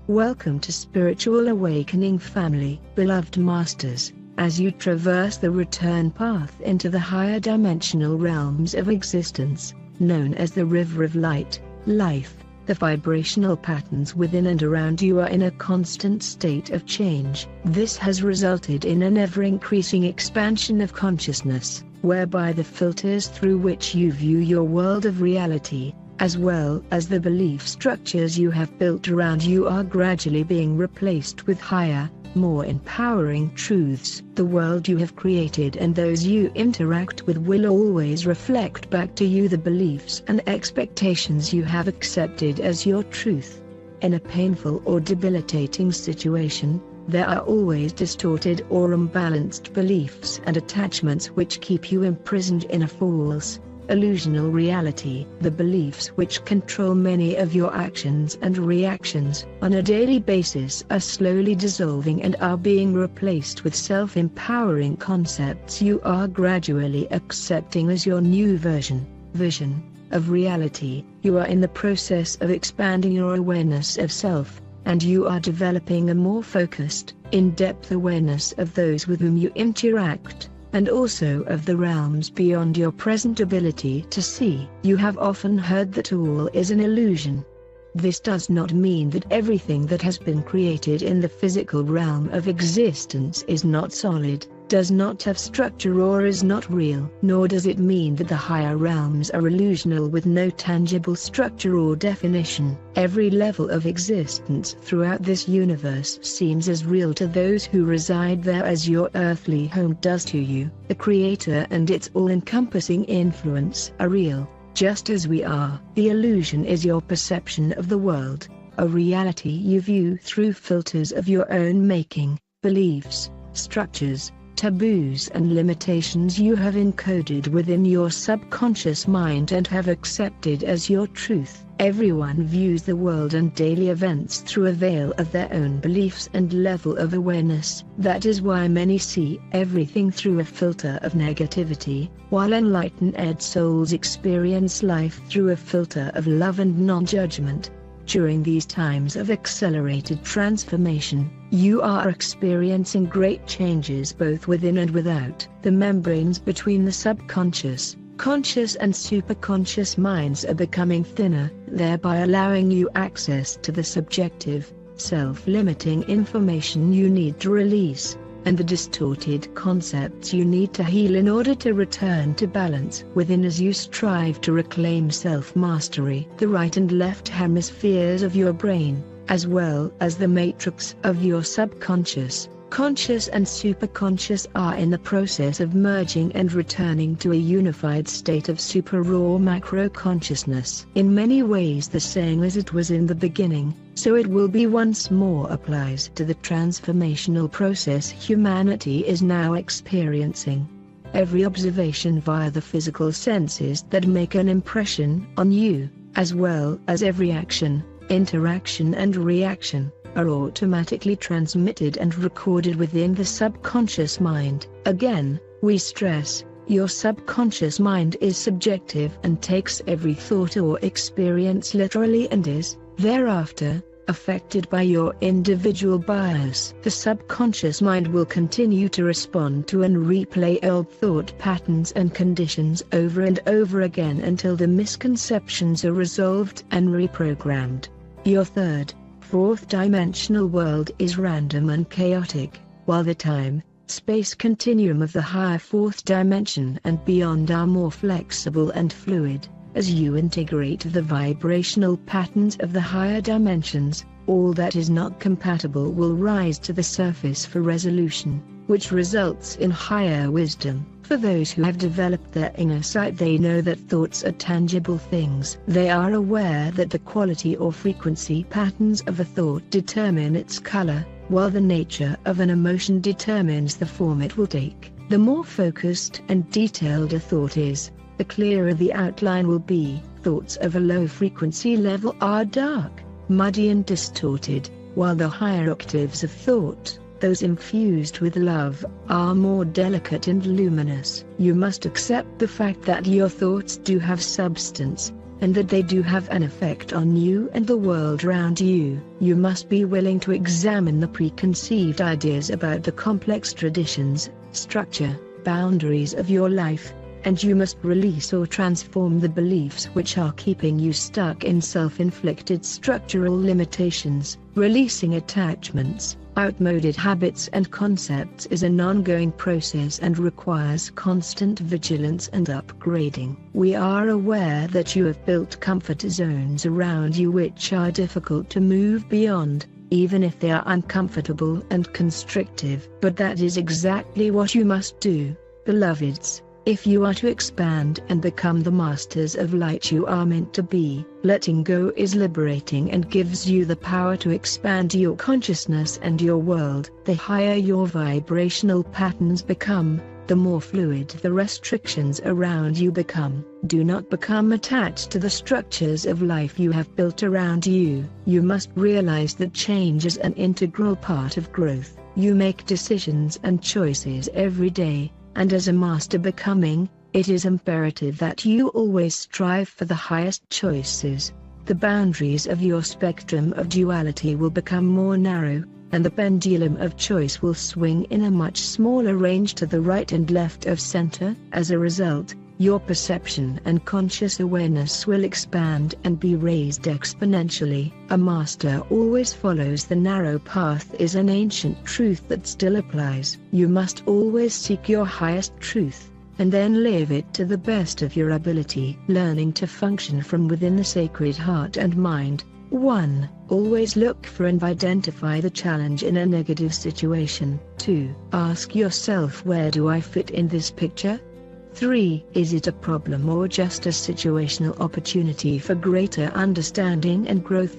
Welcome to Spiritual Awakening family, beloved masters. As you traverse the return path into the higher dimensional realms of existence, known as the river of light, life, the vibrational patterns within and around you are in a constant state of change. This has resulted in an ever-increasing expansion of consciousness, whereby the filters through which you view your world of reality, as well as the belief structures you have built around you, are gradually being replaced with higher, more empowering truths. The world you have created and those you interact with will always reflect back to you the beliefs and expectations you have accepted as your truth. In a painful or debilitating situation, there are always distorted or imbalanced beliefs and attachments which keep you imprisoned in a false, illusional reality. The beliefs which control many of your actions and reactions on a daily basis are slowly dissolving and are being replaced with self-empowering concepts you are gradually accepting as your new vision of reality. You are in the process of expanding your awareness of self, and you are developing a more focused, in-depth awareness of those with whom you interact, and also of the realms beyond your present ability to see. You have often heard that all is an illusion. This does not mean that everything that has been created in the physical realm of existence is not solid, does not have structure, or is not real. Nor does it mean that the higher realms are illusional with no tangible structure or definition. Every level of existence throughout this universe seems as real to those who reside there as your earthly home does to you. The Creator and its all-encompassing influence are real, just as we are. The illusion is your perception of the world, a reality you view through filters of your own making, beliefs, structures, taboos and limitations you have encoded within your subconscious mind and have accepted as your truth. Everyone views the world and daily events through a veil of their own beliefs and level of awareness. That is why many see everything through a filter of negativity, while enlightened souls experience life through a filter of love and non-judgment. During these times of accelerated transformation, you are experiencing great changes both within and without. The membranes between the subconscious, conscious and superconscious minds are becoming thinner, thereby allowing you access to the subjective, self-limiting information you need to release, and the distorted concepts you need to heal in order to return to balance within as you strive to reclaim self-mastery. The right and left hemispheres of your brain, as well as the matrix of your subconscious, conscious and superconscious, are in the process of merging and returning to a unified state of super raw macro consciousness. In many ways the same as it was in the beginning, so it will be once more, applies to the transformational process humanity is now experiencing. Every observation via the physical senses that make an impression on you, as well as every action, interaction and reaction, are automatically transmitted and recorded within the subconscious mind. Again, we stress, your subconscious mind is subjective and takes every thought or experience literally and is, thereafter, affected by your individual bias. The subconscious mind will continue to respond to and replay old thought patterns and conditions over and over again until the misconceptions are resolved and reprogrammed. Your third, fourth dimensional world is random and chaotic, while the time, space continuum of the higher fourth dimension and beyond are more flexible and fluid. As you integrate the vibrational patterns of the higher dimensions, all that is not compatible will rise to the surface for resolution, which results in higher wisdom. For those who have developed their inner sight, they know that thoughts are tangible things. They are aware that the quality or frequency patterns of a thought determine its color, while the nature of an emotion determines the form it will take. The more focused and detailed a thought is, the clearer the outline will be. Thoughts of a low frequency level are dark, muddy and distorted, while the higher octaves of thought, those infused with love, are more delicate and luminous. You must accept the fact that your thoughts do have substance, and that they do have an effect on you and the world around you. You must be willing to examine the preconceived ideas about the complex traditions, structure, boundaries of your life, and you must release or transform the beliefs which are keeping you stuck in self-inflicted structural limitations. Releasing attachments, outmoded habits and concepts is an ongoing process and requires constant vigilance and upgrading. We are aware that you have built comfort zones around you which are difficult to move beyond, even if they are uncomfortable and constrictive. But that is exactly what you must do, beloveds. If you are to expand and become the masters of light you are meant to be, letting go is liberating and gives you the power to expand your consciousness and your world. The higher your vibrational patterns become, the more fluid the restrictions around you become. Do not become attached to the structures of life you have built around you. You must realize that change is an integral part of growth. You make decisions and choices every day, and as a master becoming, it is imperative that you always strive for the highest choices. The boundaries of your spectrum of duality will become more narrow, and the pendulum of choice will swing in a much smaller range to the right and left of center. As a result, your perception and conscious awareness will expand and be raised exponentially. A master always follows the narrow path is an ancient truth that still applies. You must always seek your highest truth, and then live it to the best of your ability. Learning to function from within the sacred heart and mind. 1. Always look for and identify the challenge in a negative situation. 2. Ask yourself, where do I fit in this picture? 3. Is it a problem or just a situational opportunity for greater understanding and growth?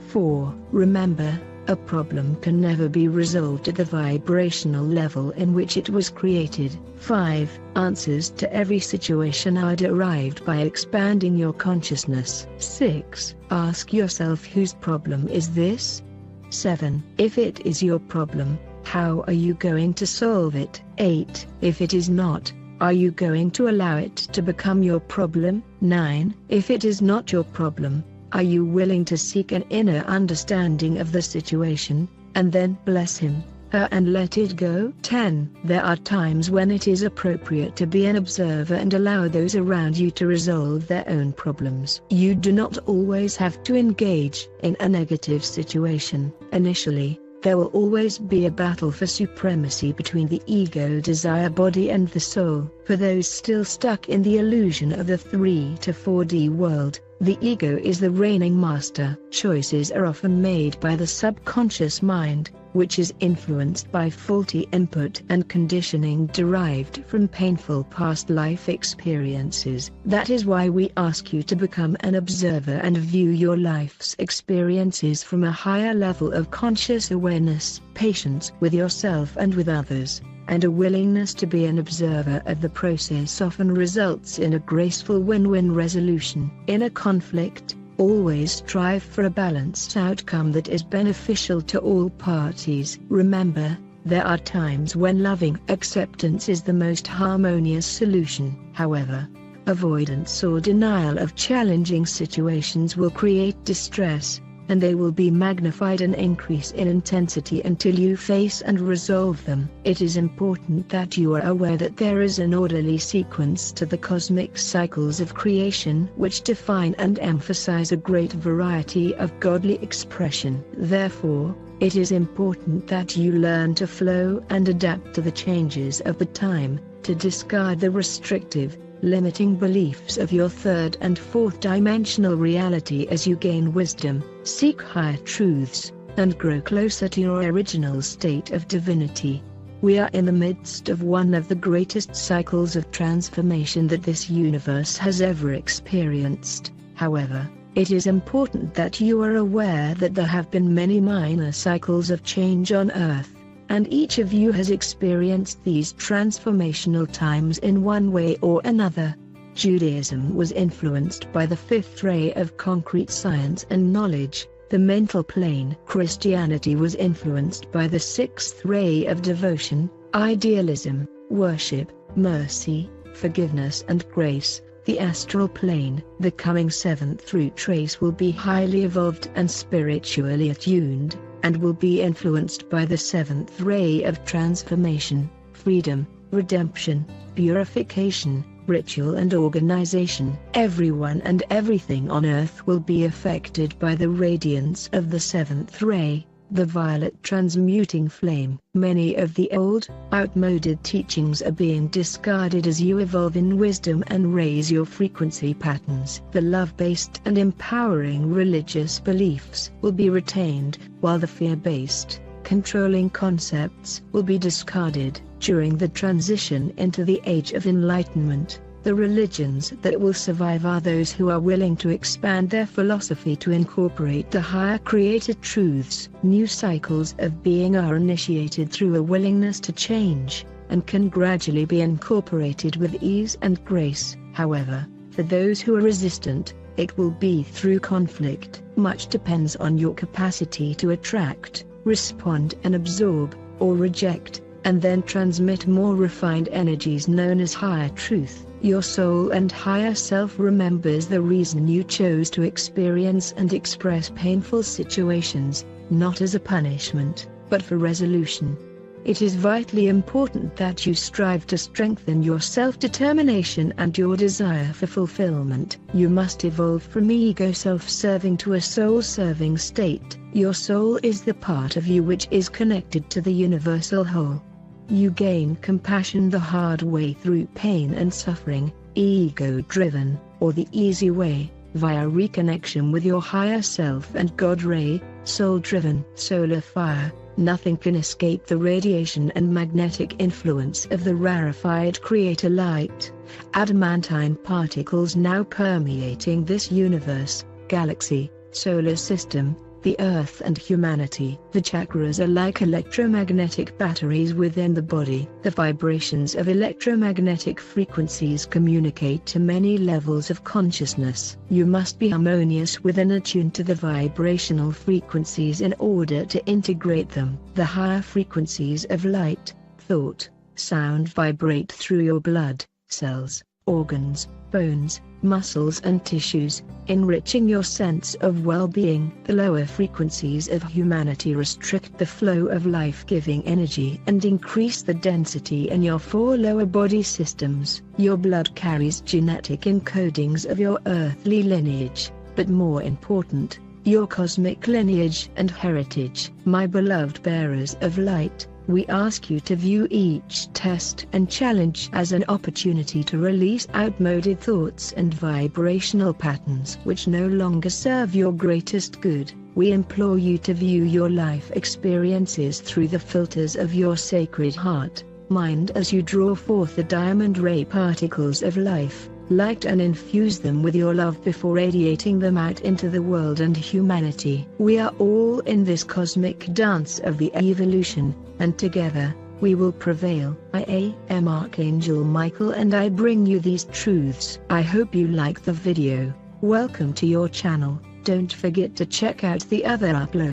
4. Remember, a problem can never be resolved at the vibrational level in which it was created. 5. Answers to every situation are derived by expanding your consciousness. 6. Ask yourself, whose problem is this? 7. If it is your problem, how are you going to solve it? 8. If it is not, are you going to allow it to become your problem? 9. If it is not your problem, are you willing to seek an inner understanding of the situation, and then bless him, her and let it go? 10. There are times when it is appropriate to be an observer and allow those around you to resolve their own problems. You do not always have to engage in a negative situation. Initially, there will always be a battle for supremacy between the ego desire body and the soul. For those still stuck in the illusion of the 3 to 4D world, the ego is the reigning master. Choices are often made by the subconscious mind, which is influenced by faulty input and conditioning derived from painful past life experiences. That is why we ask you to become an observer and view your life's experiences from a higher level of conscious awareness, patience with yourself and with others, and a willingness to be an observer of the process often results in a graceful win-win resolution. In a conflict, always strive for a balanced outcome that is beneficial to all parties. Remember, there are times when loving acceptance is the most harmonious solution. However, avoidance or denial of challenging situations will create distress, and they will be magnified and increase in intensity until you face and resolve them. It is important that you are aware that there is an orderly sequence to the cosmic cycles of creation which define and emphasize a great variety of godly expression. Therefore, it is important that you learn to flow and adapt to the changes of the time, to discard the restrictive, limiting beliefs of your third and fourth dimensional reality as you gain wisdom, seek higher truths, and grow closer to your original state of divinity. We are in the midst of one of the greatest cycles of transformation that this universe has ever experienced. However, it is important that you are aware that there have been many minor cycles of change on Earth, and each of you has experienced these transformational times in one way or another. Judaism was influenced by the fifth ray of concrete science and knowledge, the mental plane. Christianity was influenced by the sixth ray of devotion, idealism, worship, mercy, forgiveness and grace, the astral plane. The coming seventh root race will be highly evolved and spiritually attuned, and will be influenced by the seventh ray of transformation, freedom, redemption, purification, ritual and organization. Everyone and everything on earth will be affected by the radiance of the seventh ray, the violet transmuting flame. Many of the old, outmoded teachings are being discarded as you evolve in wisdom and raise your frequency patterns. The love-based and empowering religious beliefs will be retained, while the fear-based, controlling concepts will be discarded. During the transition into the Age of Enlightenment, the religions that will survive are those who are willing to expand their philosophy to incorporate the higher created truths. New cycles of being are initiated through a willingness to change, and can gradually be incorporated with ease and grace. However, for those who are resistant, it will be through conflict. Much depends on your capacity to attract, respond and absorb, or reject, and then transmit more refined energies known as higher truth. Your soul and higher self remembers the reason you chose to experience and express painful situations, not as a punishment, but for resolution. It is vitally important that you strive to strengthen your self-determination and your desire for fulfillment. You must evolve from ego self-serving to a soul-serving state. Your soul is the part of you which is connected to the universal whole. You gain compassion the hard way through pain and suffering, ego-driven, or the easy way, via reconnection with your higher self and God ray, soul-driven. Solar fire. Nothing can escape the radiation and magnetic influence of the rarefied creator light. Adamantine particles now permeating this universe, galaxy, solar system, the earth and humanity. The chakras are like electromagnetic batteries within the body. The vibrations of electromagnetic frequencies communicate to many levels of consciousness. You must be harmonious with and attuned to the vibrational frequencies in order to integrate them. The higher frequencies of light, thought, sound vibrate through your blood, cells, organs, bones, muscles and tissues, enriching your sense of well-being. The lower frequencies of humanity restrict the flow of life-giving energy and increase the density in your 4 lower body systems. Your blood carries genetic encodings of your earthly lineage, but more important, your cosmic lineage and heritage. My beloved bearers of light, we ask you to view each test and challenge as an opportunity to release outmoded thoughts and vibrational patterns which no longer serve your greatest good. We implore you to view your life experiences through the filters of your sacred heart, mind as you draw forth the diamond ray particles of light, and infuse them with your love before radiating them out into the world and humanity. We are all in this cosmic dance of the evolution, and together, we will prevail. I am Archangel Michael and I bring you these truths. I hope you like the video. Welcome to your channel. Don't forget to check out the other uploads.